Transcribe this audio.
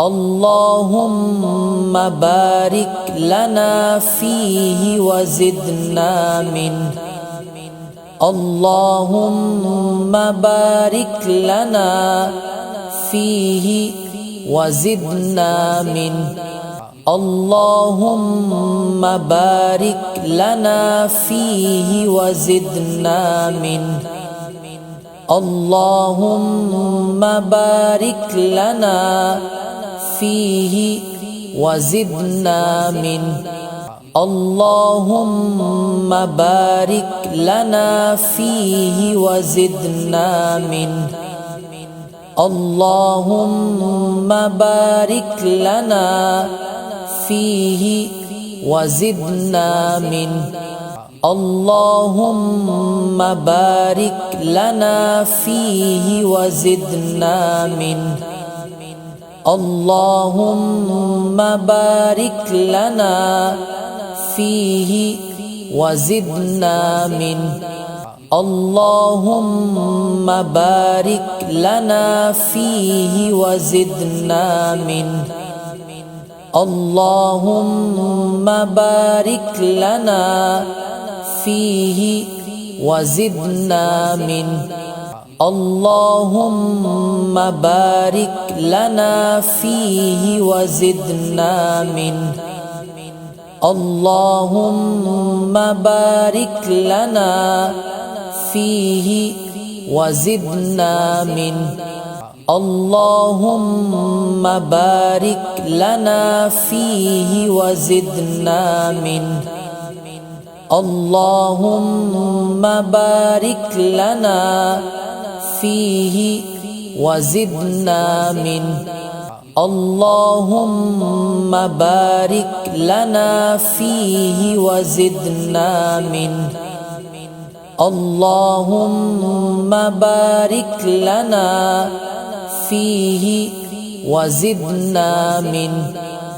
اللهم بارك لنا فيه وزدنا منه اللهم بارك لنا فيه وزدنا منه اللهم بارك لنا فيه وزدنا منه اللهم بارك لنا فيه وزدنا منه اللهم بارك لنا فيه وزدنا منه اللهم بارك لنا فيه وزدنا منه اللهم بارك لنا فيه وزدنا منه اللهم بارك لنا فيه وزدنا منه اللهم بارك لنا فيه وزدنا منه اللهم بارك لنا فيه وزدنا منه اللهم بارك لنا فيه وزدنا منه اللهم بارك لنا فيه وزدنا منه اللهم بارك لنا فيه وزدنا منه اللهم بارك لنا فيه وزدنا منه اللهم بارك لنا فيه وزدنا منه اللهم بارك لنا فيه وزدنا منه